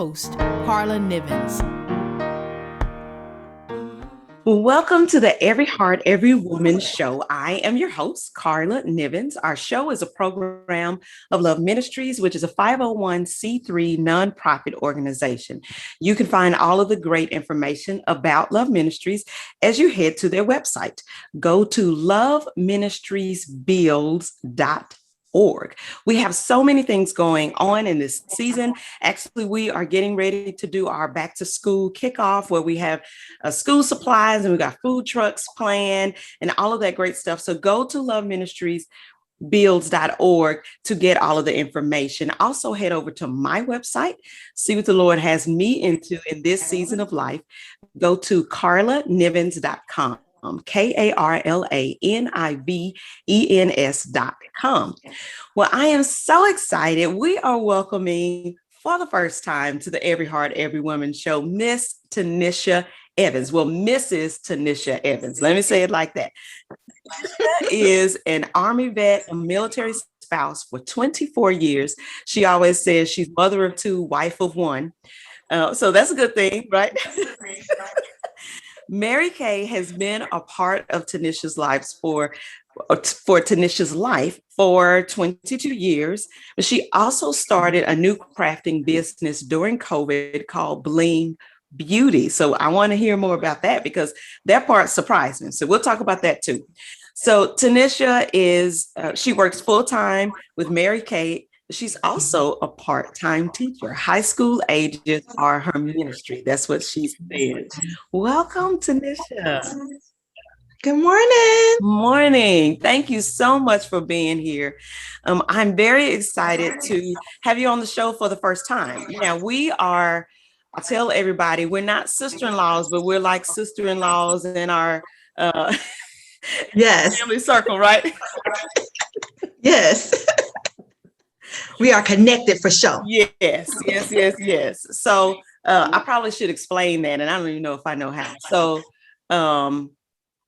host, Karla Nivens. Welcome to the Every Heart, Every Woman show. I am your host, Karla Nivens. Our show is a program of Love Ministries, which is a 501c3 nonprofit organization. You can find all of the great information about Love Ministries as you head to their website. Go to loveministriesbuilds.org. We have so many things going on in this season. Actually, we are getting ready to do our back to school kickoff where we have school supplies and we got food trucks planned and all of that great stuff. So go to loveministriesbuilds.org to get all of the information. Also head over to my website, see what the Lord has me into in this season of life. Go to karlanivens.com. KarlaNivens.com. Well, I am so excited. We are welcoming for the first time to the Every Heart, Every Woman show, Miss TaNisha Evans. Well, Mrs. TaNisha Evans. Let me say it like that. TaNisha is an Army vet, a military spouse for 24 years. She always says she's mother of two, wife of one. So that's a good thing, right? Mary Kay has been a part of TaNisha's life for 22 years. But she also started a new crafting business during COVID called Bling Beautyz. So I want to hear more about that because that part surprised me. So we'll talk about that too. So TaNisha she works full time with Mary Kay. She's also a part-time teacher. High school ages are her ministry. That's what she said. Welcome, TaNisha. Good morning. Morning. Thank you so much for being here. I'm very excited to have you on the show for the first time. Now, I tell everybody, we're not sister-in-laws, but we're like sister-in-laws in our yes. family circle, right? Yes. We are connected for sure. Yes. So I probably should explain that, and I don't even know if I know how. So how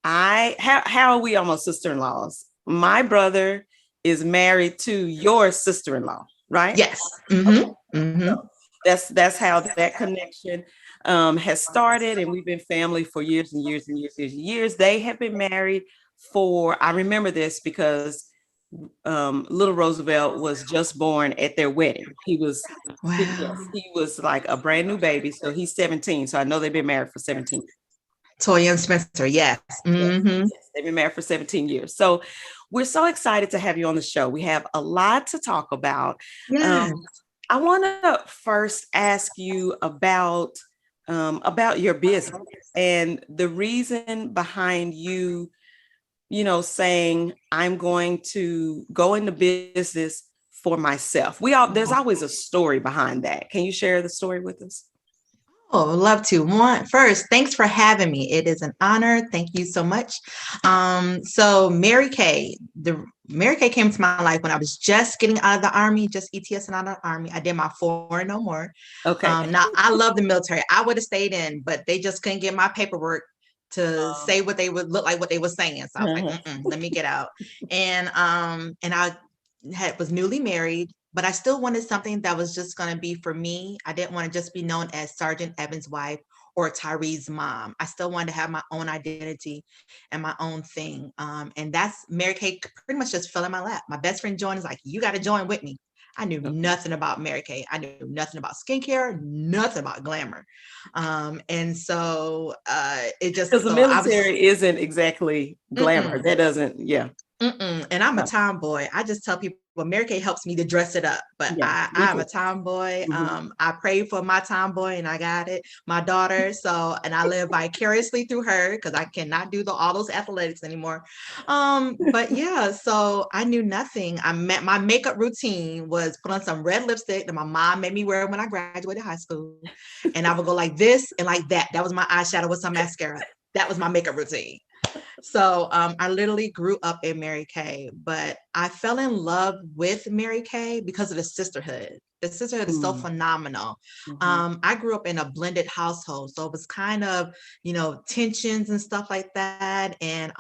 are we almost sister-in-laws? My brother is married to your sister-in-law, right? Yes. Okay. So that's how that connection has started, and we've been family for years and years and years and years. They have been married I remember this because little Roosevelt was just born at their wedding. He was like a brand new baby. So he's 17. So I know they've been married for 17. Toya and Spencer, yes. Yes. They've been married for 17 years. So we're so excited to have you on the show. We have a lot to talk about. Yes. I want to first ask you about your business and the reason behind you saying I'm going to go into business for myself. There's always a story behind that. Can you share the story with us? Oh, I'd love to. First, thanks for having me. It is an honor. Thank you so much. So Mary Kay came to my life when I was just getting out of the Army, just ETSing out of the Army. I did my 4 and no more. Okay. Now I love the military. I would have stayed in, but they just couldn't get my paperwork to say what they would look like, what they were saying. So I was like, let me get out. And I was newly married, but I still wanted something that was just going to be for me. I didn't want to just be known as Sergeant Evans' wife or Tyree's mom. I still wanted to have my own identity and my own thing. And that's Mary Kay pretty much just fell in my lap. My best friend joined is like, you got to join with me. I knew nothing about Mary Kay. I knew nothing about skincare, nothing about glamour. And so it just— because the military isn't exactly glamour. That doesn't, yeah. And I'm a tomboy. I just tell people, well, Mary Kay helps me to dress it up, but I'm a tomboy. I prayed for my tomboy and I got it, my daughter. So, and I live vicariously through her because I cannot do all those athletics anymore. But yeah, so I knew nothing. My makeup routine was put on some red lipstick that my mom made me wear when I graduated high school. And I would go like this and like that. That was my eyeshadow with some mascara. That was my makeup routine. So I literally grew up in Mary Kay, but I fell in love with Mary Kay because of the sisterhood. The sisterhood is so phenomenal. I grew up in a blended household, so it was kind of, tensions and stuff like that. And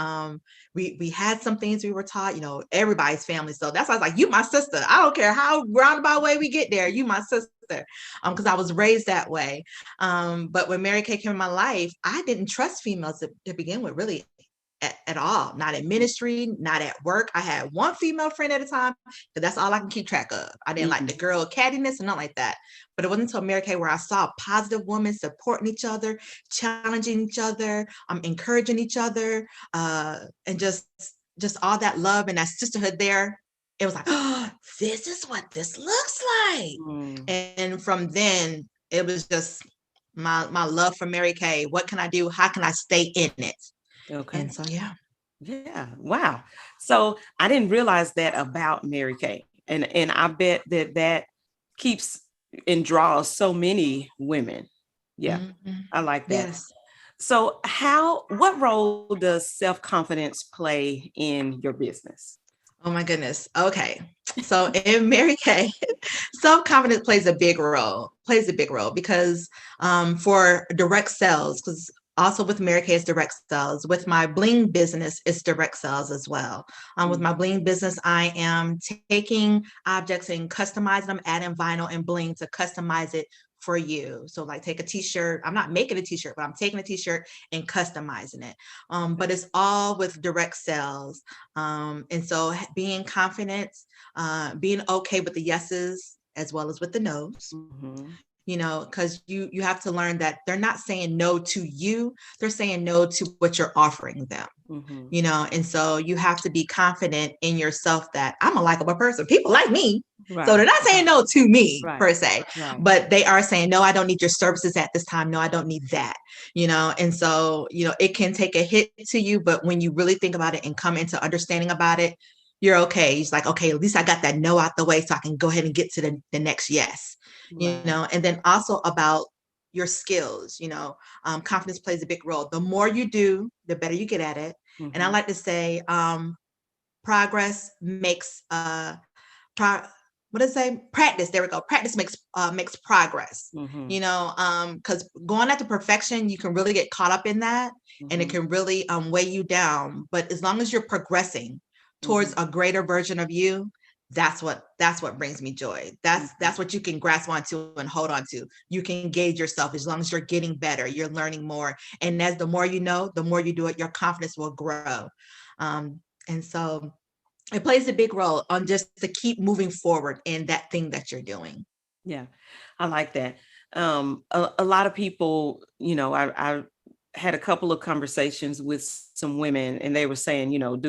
we had some things we were taught, everybody's family. So that's why I was like, you my sister. I don't care how roundabout way we get there. You my sister. because I was raised that way. But when Mary Kay came in my life, I didn't trust females to begin with, really. At all, not in ministry, not at work. I had one female friend at a time, but that's all I can keep track of. I didn't like the girl cattiness and not like that. But it wasn't until Mary Kay where I saw positive women supporting each other, challenging each other, encouraging each other, and just all that love and that sisterhood there. It was like, oh, this is what this looks like. And from then, it was just my love for Mary Kay. What can I do? How can I stay in it? Okay. And so, yeah. Wow. So I didn't realize that about Mary Kay. And I bet that keeps and draws so many women. Yeah. I like that. Yes. So what role does self-confidence play in your business? Oh my goodness. Okay. So in Mary Kay, self-confidence plays a big role because for direct sales, because also with Mary Kay, it's direct sales. With my Bling business, it's direct sales as well. With my Bling business, I am taking objects and customizing them, adding vinyl and bling to customize it for you. So like take a t-shirt, I'm not making a t-shirt, but I'm taking a t-shirt and customizing it. But it's all with direct sales. And so being confident, being okay with the yeses as well as with the nos. You know, because you have to learn that they're not saying no to you, they're saying no to what you're offering them. You know, and so you have to be confident in yourself that I'm a likable person. People like me. Right. So they're not saying no to me per se, but they are saying, no, I don't need your services at this time. No, I don't need that, you know? And so, you know, it can take a hit to you, but when you really think about it and come into understanding about it, you're okay. It's like, okay, at least I got that no out the way so I can go ahead and get to the next yes. You know, and then also about your skills, you know, confidence plays a big role. The more you do, the better you get at it. And I like to say, progress makes, practice. There we go. Practice makes progress, you know, because going after perfection, you can really get caught up in that and it can really weigh you down. But as long as you're progressing towards a greater version of you, that's what brings me joy. That's what you can grasp onto and hold on to. You can gauge yourself as long as you're getting better, you're learning more. And as the more you know, the more you do it, your confidence will grow. And so it plays a big role on just to keep moving forward in that thing that you're doing. Yeah, I like that. A lot of people, you know, I had a couple of conversations with some women and they were saying, you know,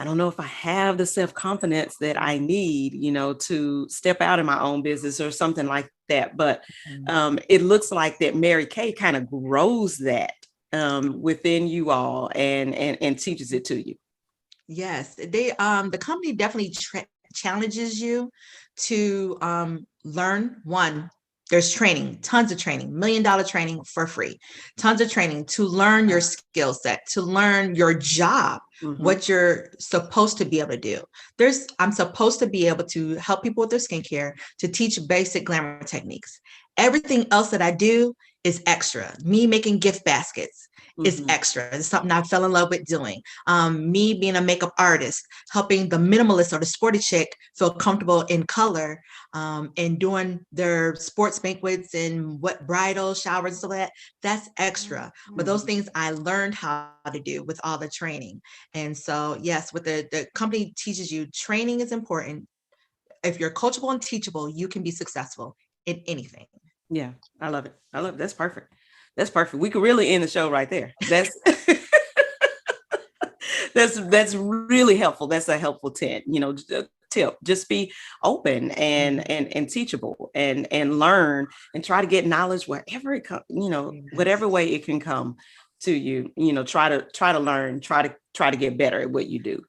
I don't know if I have the self-confidence that I need, you know, to step out in my own business or something like that. But it looks like that Mary Kay kind of grows that within you all and teaches it to you. Yes, the company definitely challenges you to learn. One, there's training, tons of training, $1 million training for free, tons of training to learn your skill set, to learn your job, what you're supposed to be able to do. I'm supposed to be able to help people with their skincare, to teach basic glamour techniques. Everything else that I do is extra. Me making gift baskets is extra. It's something I fell in love with doing. Me being a makeup artist, helping the minimalist or the sporty chick feel comfortable in color, and doing their sports banquets and what bridal showers and stuff like that. That's extra. But those things I learned how to do with all the training. And so, yes, with the company teaches you training is important. If you're coachable and teachable, you can be successful in anything. Yeah, I love it. That's perfect. That's perfect. We could really end the show right there. That's that's really helpful. That's a helpful tip. You know, tip. Just be open and teachable and learn and try to get knowledge wherever it comes. You know, whatever way it can come to you. You know, try to learn. Try to get better at what you do.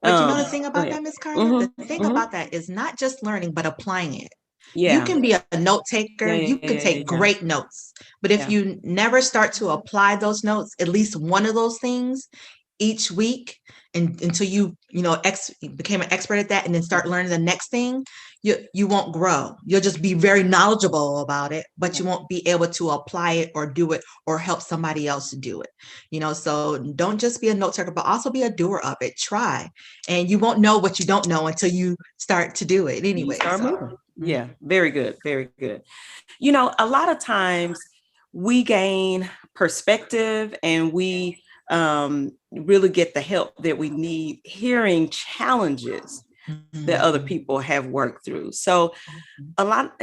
But you know the thing about that, Miss Karla? The thing about that is not just learning, but applying it. Yeah. You can be a note taker. You can take great notes. But if you never start to apply those notes, at least one of those things, each week and until you became an expert at that, and then start learning the next thing, you won't grow. You'll just be very knowledgeable about it, but you won't be able to apply it or do it or help somebody else to do it. So don't just be a note taker, but also be a doer of it. Try, and you won't know what you don't know until you start to do it anyway. Moving. Yeah, very good, very good. A lot of times we gain perspective and we really get the help that we need hearing challenges that other people have worked through. So a lot,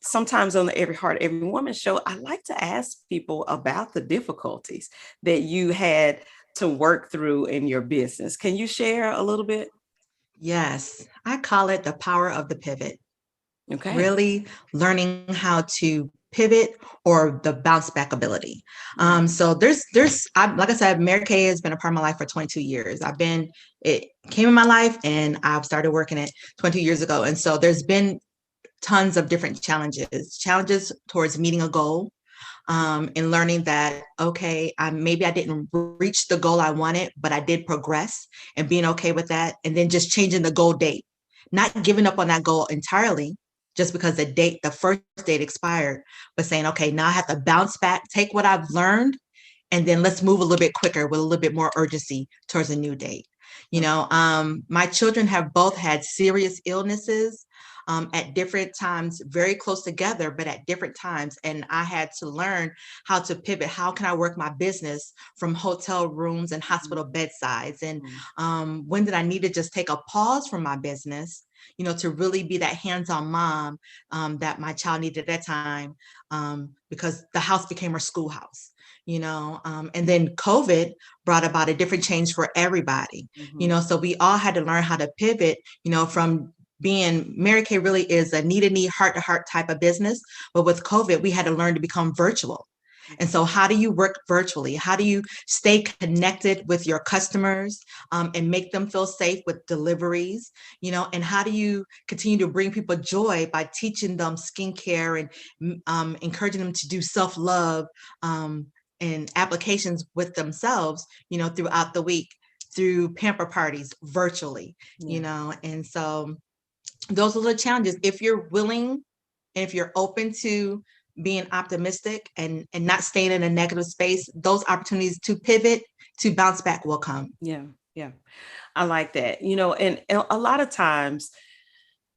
sometimes on the Every Heart, Every Woman show, I like to ask people about the difficulties that you had to work through in your business. Can you share a little bit? Yes, I call it the power of the pivot. Okay. Really learning how to pivot or the bounce back ability. So there's like I said, Mary Kay has been a part of my life for 22 years. It came in my life and I've started working it 22 years ago. And so there's been tons of different challenges towards meeting a goal, and learning that, okay, maybe I didn't reach the goal I wanted, but I did progress, and being okay with that. And then just changing the goal date, not giving up on that goal entirely, just because the first date expired, but saying, okay, now I have to bounce back, take what I've learned, and then let's move a little bit quicker with a little bit more urgency towards a new date. My children have both had serious illnesses at different times, very close together, but at different times. And I had to learn how to pivot. How can I work my business from hotel rooms and hospital bedsides? And when did I need to just take a pause from my business, to really be that hands-on mom that my child needed at that time, because the house became her schoolhouse. And then COVID brought about a different change for everybody. So we all had to learn how to pivot, from being Mary Kay really is a knee-to-knee, heart-to-heart type of business. But with COVID, we had to learn to become virtual. And so how do you work virtually? How do you stay connected with your customers and make them feel safe with deliveries? And how do you continue to bring people joy by teaching them skincare and encouraging them to do self-love and applications with themselves, throughout the week through pamper parties virtually, and so those are the challenges. If you're willing and if you're open to being optimistic and not staying in a negative space, those opportunities to pivot, to bounce back will come. Yeah. Yeah. I like that, and a lot of times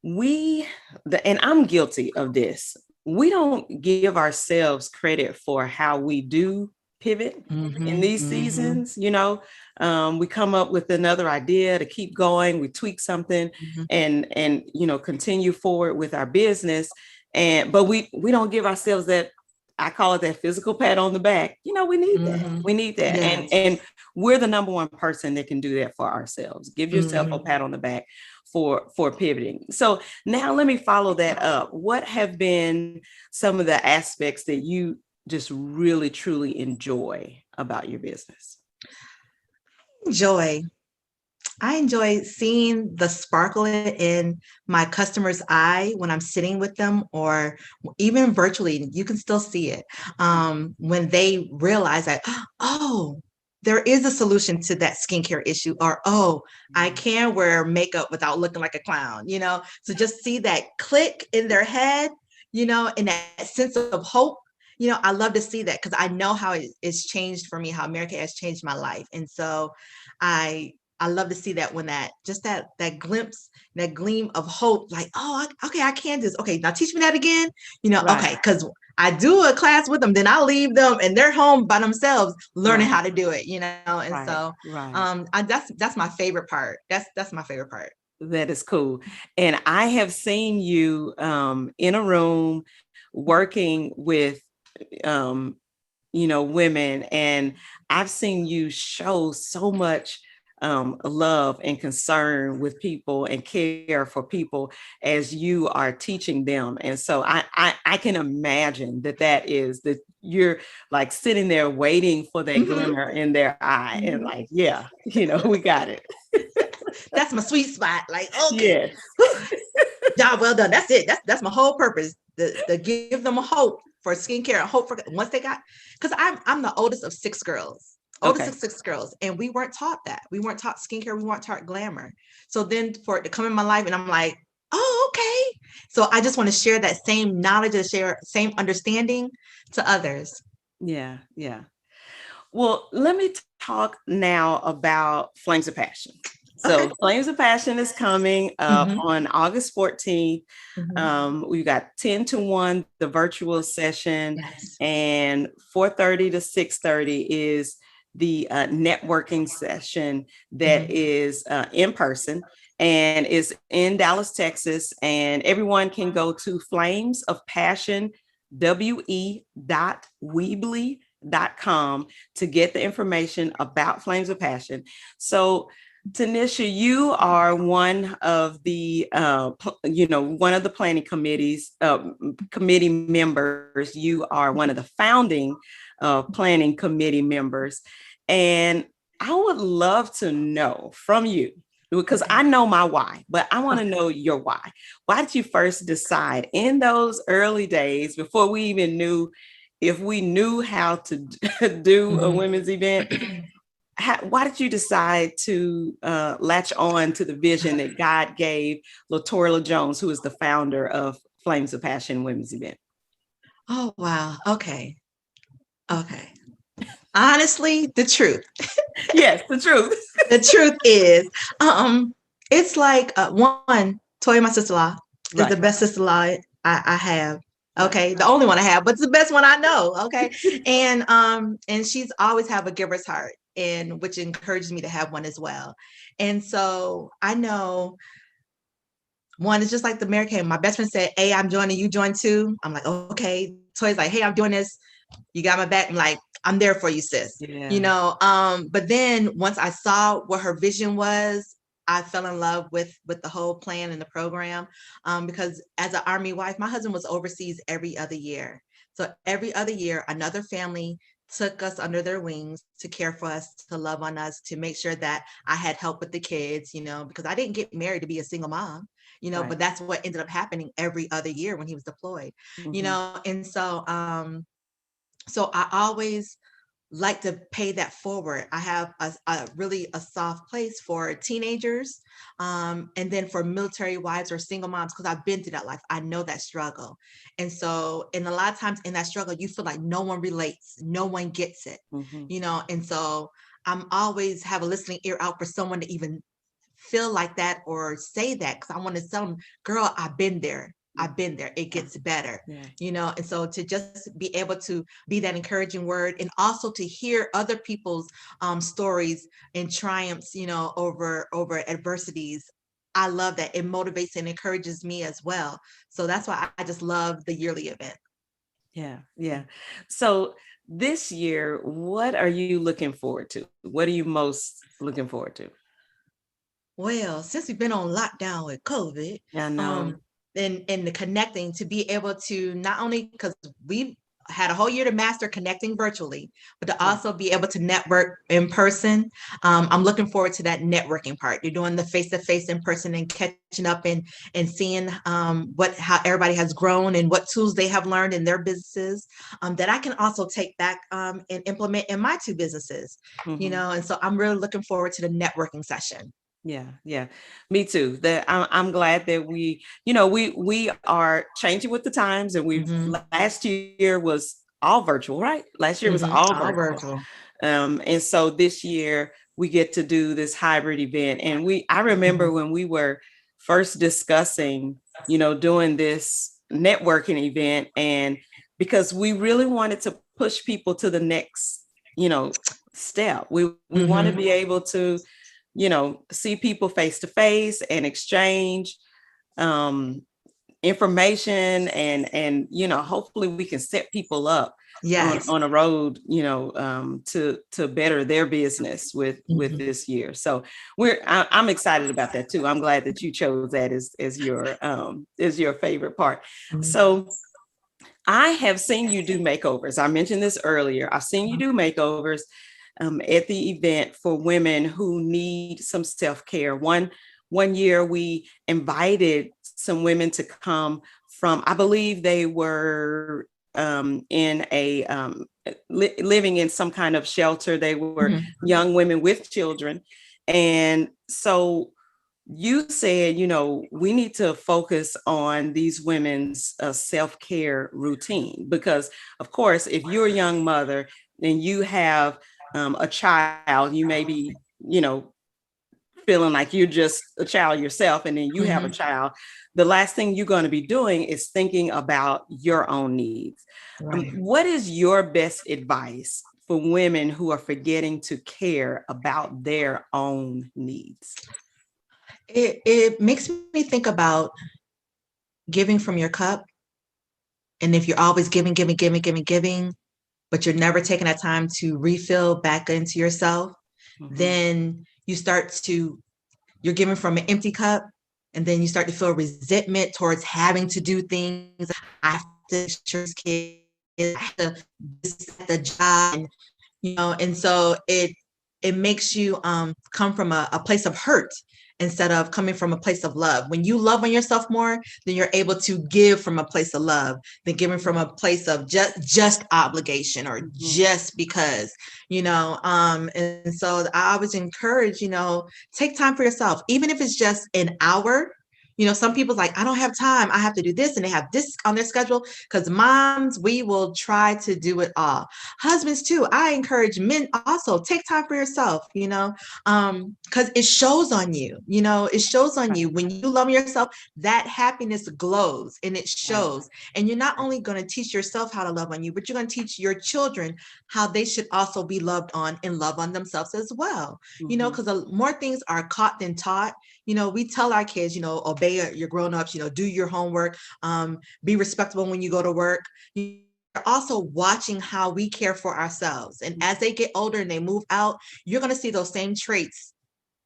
and I'm guilty of this. We don't give ourselves credit for how we do pivot in these seasons. We come up with another idea to keep going. We tweak something and continue forward with our business. But we don't give ourselves that, I call it that physical pat on the back. We need that. We need that. Yes. And we're the number one person that can do that for ourselves. Give yourself a pat on the back for pivoting. So now let me follow that up. What have been some of the aspects that you just really, truly enjoy about your business? I enjoy seeing the sparkle in my customer's eye when I'm sitting with them, or even virtually, you can still see it when they realize that, oh, there is a solution to that skincare issue, or, oh, I can wear makeup without looking like a clown, so just see that click in their head, and that sense of hope. I love to see that, because I know how it's changed for me, how Mary Kay has changed my life. And so I love to see that when that glimpse, that gleam of hope, like, oh, okay, I can do this. Okay, now teach me that again. Right. Okay, because I do a class with them, then I'll leave them and they're home by themselves learning how to do it, And so that's my favorite part. That's my favorite part. That is cool. And I have seen you in a room working with women, and I've seen you show so much love and concern with people and care for people as you are teaching them. And so I can imagine that you're like sitting there waiting for that glimmer in their eye and like, yeah, we got it. That's my sweet spot. Like, okay, yes. Job well done. That's it. That's my whole purpose. To give them a hope for skincare, a hope for once they got, because I'm the oldest of 6 girls. Okay. six girls. And we weren't taught that. We weren't taught skincare. We weren't taught glamour. So then for it to come in my life and I'm like, oh, okay. So I just want to share that same knowledge and share same understanding to others. Yeah. Yeah. Well, let me talk now about Flames of Passion. So Okay. Flames of Passion is coming up Mhm. on August 14th. Mhm. We've got 10 to 1, the virtual session, Yes. and 4:30 to 6:30 is the networking session that Mhm. is in person and is in Dallas, Texas. And everyone can go to Flames of Passion, we.weebly.com to get the information about Flames of Passion. So TaNisha, you are one of the, one of the planning committee members. You are one of the founding planning committee members. And I would love to know from you, because I know my why, but I want to know your why. Why did you first decide in those early days, before we even knew if we knew how to do a women's event? Why did you decide to latch on to the vision that God gave LaTorla Jones, who is the founder of Flames of Passion Women's Event? Oh, wow. Okay. Honestly, the truth. Yes, the truth. The truth is, it's like one, Toya, my sister-in-law, is the Right. best sister-in-law I have. Right. Okay, the only one I have, but it's the best one I know. Okay, and she's always have a giver's heart, and which encourages me to have one as well. And so I know one is just like the Mary Kay. My best friend said, "Hey, I'm joining. You join too." I'm like, "Okay." Toya's like, "Hey, I'm doing this. You got my back." I'm like, "I'm there for you, sis." Yeah. But then once I saw what her vision was, I fell in love with the whole plan and the program. Because as an Army wife, my husband was overseas every other year. So every other year, another family took us under their wings to care for us, to love on us, to make sure that I had help with the kids, because I didn't get married to be a single mom, Right. but that's what ended up happening every other year when he was deployed, Mhm. and so I always like to pay that forward. I have a really a soft place for teenagers, and then for military wives or single moms, because I've been through that life. I know that struggle. And a lot of times in that struggle, you feel like no one relates, no one gets it, Mhm. and so I'm always have a listening ear out for someone to even feel like that or say that, because I want to tell them, girl, I've been there. I've been there. It gets better, Yeah. and so to just be able to be that encouraging word, and also to hear other people's stories and triumphs, over adversities. I love that. It motivates and encourages me as well. So that's why I just love the yearly event. Yeah. Yeah. So this year, what are you looking forward to? What are you most looking forward to? Well, since we've been on lockdown with COVID, I know. and the connecting, to be able to not only, because we've had a whole year to master connecting virtually, but to Yeah. also be able to network in person. I'm looking forward to that networking part. You're doing the face-to-face in person and catching up and seeing how everybody has grown and what tools they have learned in their businesses, that I can also take back and implement in my two businesses. Mhm. And so I'm really looking forward to the networking session. Yeah, yeah, me too. That I'm glad that we are changing with the times, and Mm-hmm. last year was all virtual, right? Last year was Mm-hmm. all All virtual, virtual. and so this year we get to do this hybrid event. And I remember when we were first discussing, doing this networking event, and because we really wanted to push people to the next, step. We want to Mm-hmm. be able to see people face to face and exchange um, information, and hopefully we can set people up Yes. on a road, to better their business with Mm-hmm. this year. So I'm excited about that too. I'm glad that you chose that as your favorite part. So I have seen you do makeovers. I mentioned this earlier. I've seen you do makeovers at the event for women who need some self-care. One year we invited some women to come from, I believe they were in a living in some kind of shelter. They were Mm-hmm. young women with children. And so you said, we need to focus on these women's self-care routine, because of course, if you're a young mother and you have a child, you may be, feeling like you're just a child yourself, and then you have a child, the last thing you're going to be doing is thinking about your own needs. Right. What is your best advice for women who are forgetting to care about their own needs? It makes me think about giving from your cup. And if you're always giving, but you're never taking that time to refill back into yourself, then you're giving from an empty cup, and then you start to feel resentment towards having to do things. I have to kids, I have to the job, and so it makes you come from a place of hurt instead of coming from a place of love. When you love on yourself more, then you're able to give from a place of love than giving from a place of just obligation or just because, and so I always encourage, take time for yourself, even if it's just an hour. Some people's like, I don't have time, I have to do this, and they have this on their schedule. Because moms, we will try to do it all. Husbands too. I encourage men also, take time for yourself, because it shows on you. It shows on you when you love yourself. That happiness glows and it shows. And you're not only going to teach yourself how to love on you, but you're going to teach your children how they should also be loved on and love on themselves as well. Because more things are caught than taught. We tell our kids, obey your grown-ups, do your homework, be respectable when you go to work. You're also watching how we care for ourselves. And as they get older and they move out, you're going to see those same traits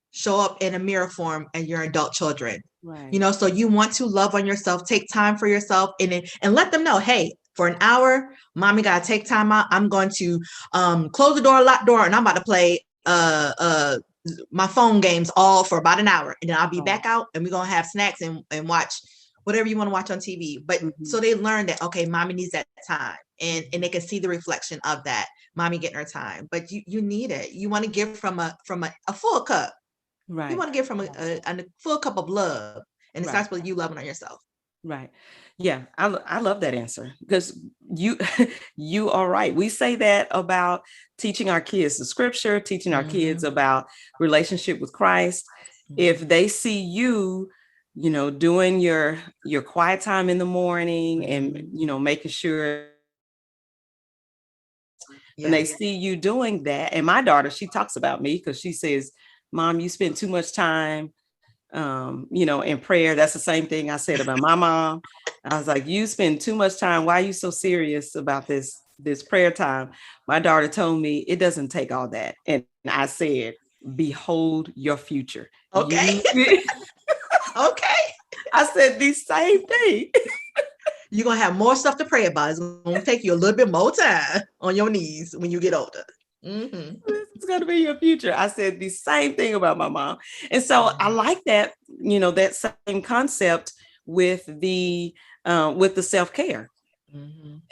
show up in a mirror form in your adult children. Right. So you want to love on yourself, take time for yourself, and let them know, hey, for an hour, mommy got to take time out. I'm going to close the door, lock door, and I'm about to play my phone games all for about an hour, and then I'll be back out, and we're gonna have snacks and watch whatever you want to watch on TV. But so they learn that, okay, mommy needs that time, and they can see the reflection of that mommy getting her time. But you need it. You want to give from a full cup, right? You want to give from a full cup of love, and it starts with you loving on yourself. Right. Yeah, I love that answer, because you are right. We say that about teaching our kids the scripture, teaching our kids about relationship with Christ. If they see you, doing your quiet time in the morning and, making sure, and they see you doing that. And my daughter, she talks about me because she says, Mom, you spend too much time in prayer. That's the same thing I said about my mom. I was like, you spend too much time. Why are you so serious about this prayer time? My daughter told me it doesn't take all that. And I said, behold your future. Okay. Okay. I said the same thing. You're going to have more stuff to pray about. It's going to take you a little bit more time on your knees when you get older. It's going to be your future. I said the same thing about my mom. And so I like that, that same concept with the self-care.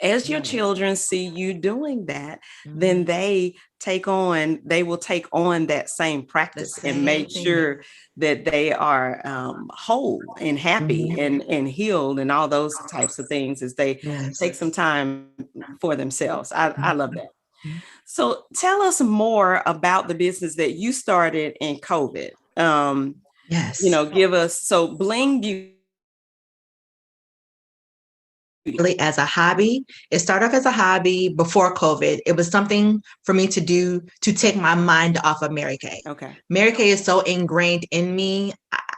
As your children see you doing that, then they will take on that same practice and make sure that they are whole and happy and healed and all those types of things as they take some time for themselves. I love that. So tell us more about the business that you started in COVID. Give us, so Bling Beauty. As a hobby. It started off as a hobby before COVID. It was something for me to do to take my mind off of Mary Kay. Okay. Mary Kay is so ingrained in me.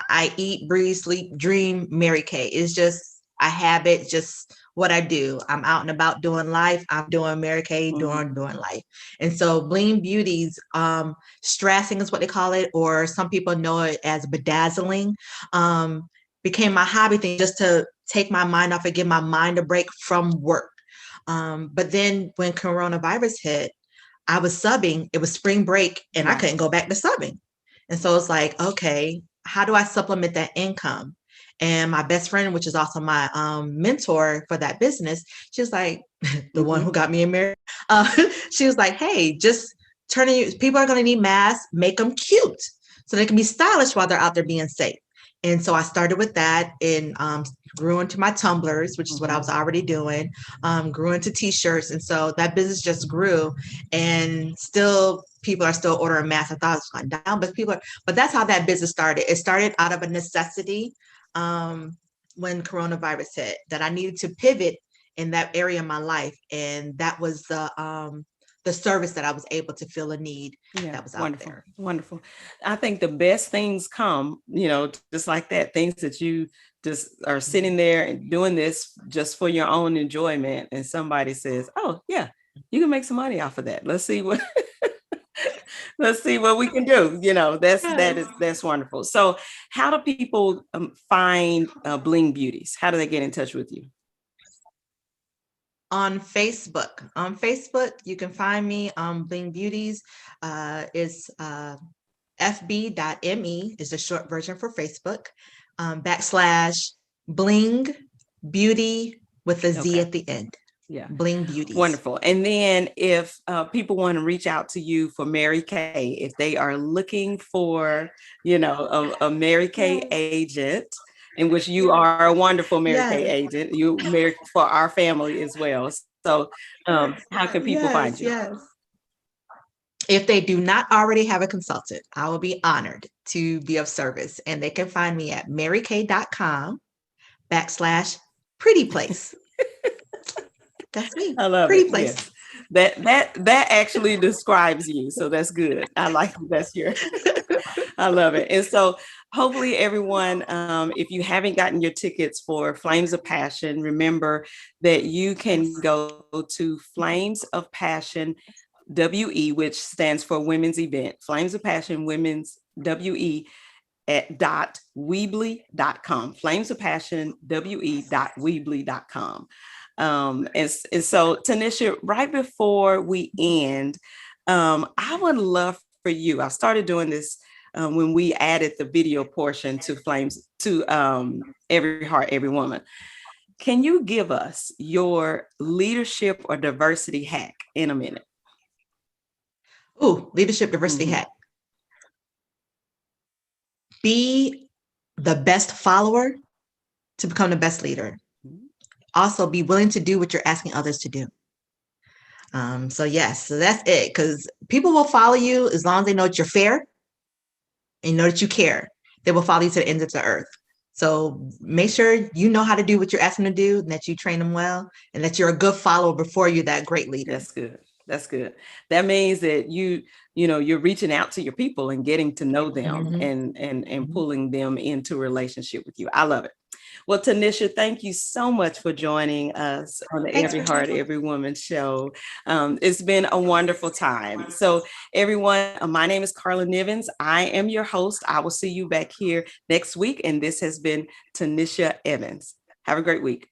I eat, breathe, sleep, dream Mary Kay. It's just a habit, just what I do. I'm out and about doing life. I'm doing Mary Kay, doing life. And so Bling Beautyz, strassing is what they call it, or some people know it as bedazzling, became my hobby thing, just to take my mind off and give my mind a break from work. But then when coronavirus hit, I was subbing. It was spring break and I couldn't go back to subbing. And so it's like, okay, how do I supplement that income? And my best friend, which is also my mentor for that business, she was like, the one who got me in marriage. She was like, hey, just people are going to need masks, make them cute so they can be stylish while they're out there being safe. And so I started with that and grew into my tumblers, which is what I was already doing, grew into t-shirts. And so that business just grew, and still people are still ordering masks. I thought it was going down, but that's how that business started. It started out of a necessity when coronavirus hit, that I needed to pivot in that area of my life. And that was the service that I was able to fill a need that was out there. Wonderful. I think the best things come, just like that, things that you just are sitting there and doing this just for your own enjoyment. And somebody says, oh yeah, you can make some money off of that. Let's see what we can do. That's wonderful. So how do people find Bling Beautyz? How do they get in touch with you? On Facebook, you can find me on Bling Beautyz. Is fb.me is the short version for Facebook. / Bling Beauty with a Z at the end. Yeah. Bling Beautyz. Wonderful. And then if people want to reach out to you for Mary Kay, if they are looking for, a Mary Kay agent, in which you are a wonderful Mary Kay agent, you married for our family as well. So how can people find you? Yes. If they do not already have a consultant, I will be honored to be of service. And they can find me at marykay.com /pretty place. That's me. I love Pretty it. place. Yes. That actually describes you. So that's good. I like that's your I love it. And so hopefully everyone, if you haven't gotten your tickets for Flames of Passion, remember that you can go to Flames of Passion WE, which stands for Women's Event, Flames of Passion Women's WE at .weebly.com, Flames of Passion WE.weebly.com. And so TaNisha, right before we end, I would love for you, I started doing this when we added the video portion to Flames to Every Heart, Every Woman. Can you give us your leadership or diversity hack in a minute? Ooh, leadership diversity hack. Be the best follower to become the best leader. Also, be willing to do what you're asking others to do. So that's it. Because people will follow you as long as they know that you're fair and know that you care. They will follow you to the ends of the earth. So make sure you know how to do what you're asking them to do, and that you train them well, and that you're a good follower before you're that great leader. That's good. That's good. That means that you're reaching out to your people and getting to know them and pulling them into a relationship with you. I love it. Well, TaNisha, thank you so much for joining us on the Every Heart, Every Woman show. It's been a wonderful time. So everyone, my name is Karla Nivens. I am your host. I will see you back here next week. And this has been TaNisha Evans. Have a great week.